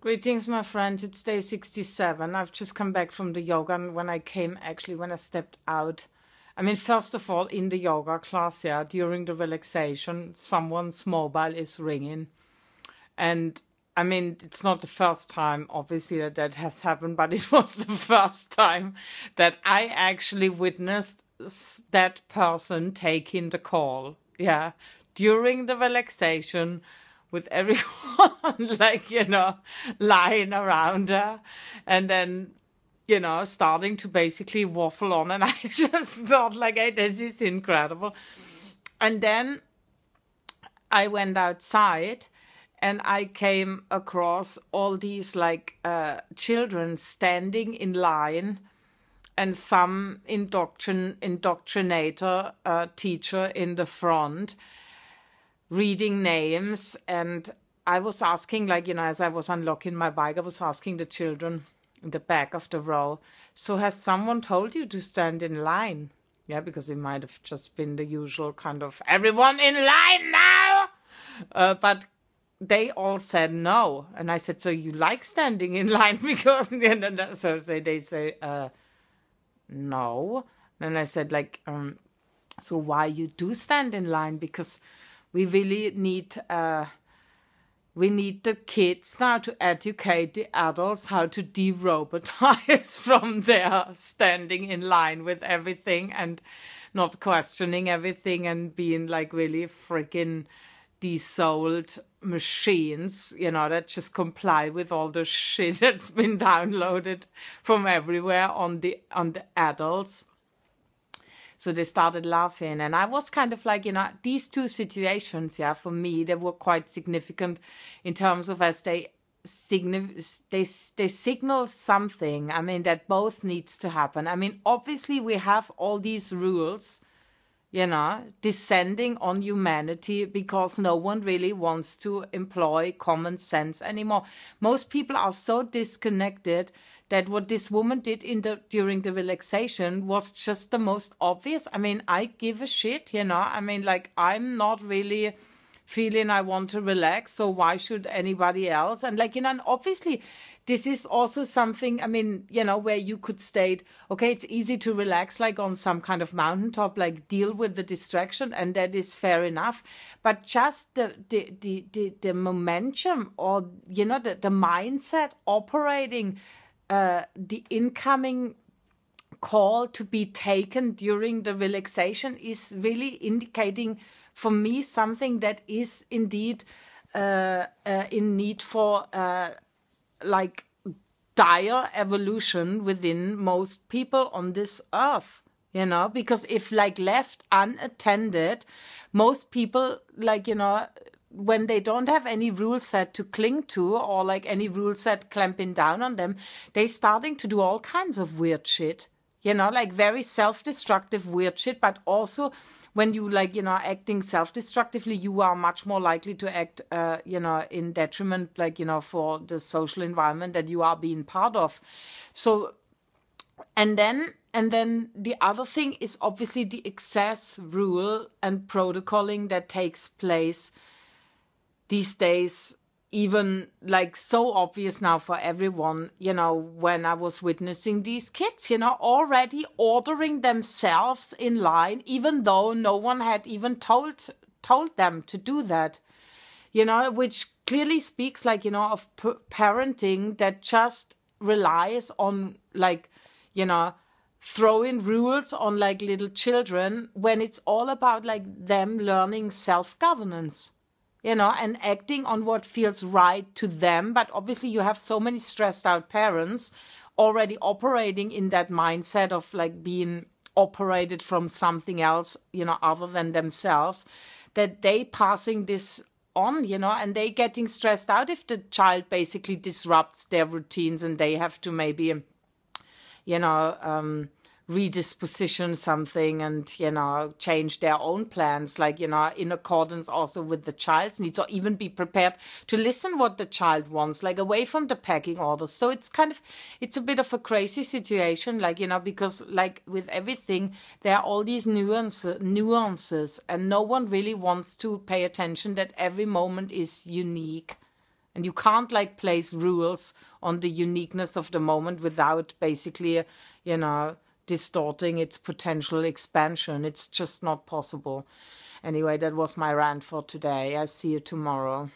Greetings, my friends. It's day 67. I've just come back from the yoga, and when I stepped out, first of all, in the yoga class, yeah, during the relaxation, someone's mobile is ringing. And it's not the first time, obviously, that has happened, but it was the first time that I actually witnessed that person taking the call, yeah, during the relaxation, with everyone, lying around her, and then, starting to basically waffle on. And I just thought, hey, this is incredible. And then I went outside, and I came across all these, children standing in line, and some indoctrinator teacher in the front, reading names. And I was asking, as I was unlocking my bike, I was asking the children in the back of the row, so has someone told you to stand in line? Yeah, because it might have just been the usual kind of, everyone in line now! But they all said no. And I said, so you like standing in line? Because, so they say, no. And I said, so why you do stand in line? Because we really need the kids now to educate the adults how to de-robotize from their standing in line with everything and not questioning everything and being really freaking desouled machines, that just comply with all the shit that's been downloaded from everywhere on the adults. So they started laughing, and I was kind of these two situations, yeah, for me, they were quite significant in terms of as they signal something, that both needs to happen. Obviously we have all these rules, descending on humanity because no one really wants to employ common sense anymore. Most people are so disconnected that what this woman did during the relaxation was just the most obvious. I give a shit, I'm not really feeling I want to relax, so why should anybody else? And and obviously this is also something, where you could state, okay, it's easy to relax, on some kind of mountaintop, deal with the distraction, and that is fair enough. But just the momentum, or, the mindset operating the incoming call to be taken during the relaxation is really indicating for me something that is indeed in need for dire evolution within most people on this earth, because if left unattended, most people when they don't have any rule set to cling to, or any rule set clamping down on them, they're starting to do all kinds of weird shit, very self-destructive weird shit. But also when you acting self-destructively, you are much more likely to act in detriment for the social environment that you are being part of. So and then the other thing is obviously the excess rule and protocoling that takes place these days, even so obvious now for everyone, when I was witnessing these kids, already ordering themselves in line, even though no one had even told them to do that, which clearly speaks of parenting that just relies on throwing rules on little children, when it's all about them learning self-governance, and acting on what feels right to them. But obviously you have so many stressed out parents already operating in that mindset of being operated from something else, other than themselves, that they passing this on, and they getting stressed out if the child basically disrupts their routines and they have to maybe, redisposition something and, change their own plans, in accordance also with the child's needs, or even be prepared to listen what the child wants, away from the pecking orders. So it's a bit of a crazy situation, because with everything, there are all these nuances, and no one really wants to pay attention that every moment is unique. And you can't like place rules on the uniqueness of the moment without basically, you know, distorting its potential expansion. It's just not possible. Anyway, that was my rant for today. I see you tomorrow.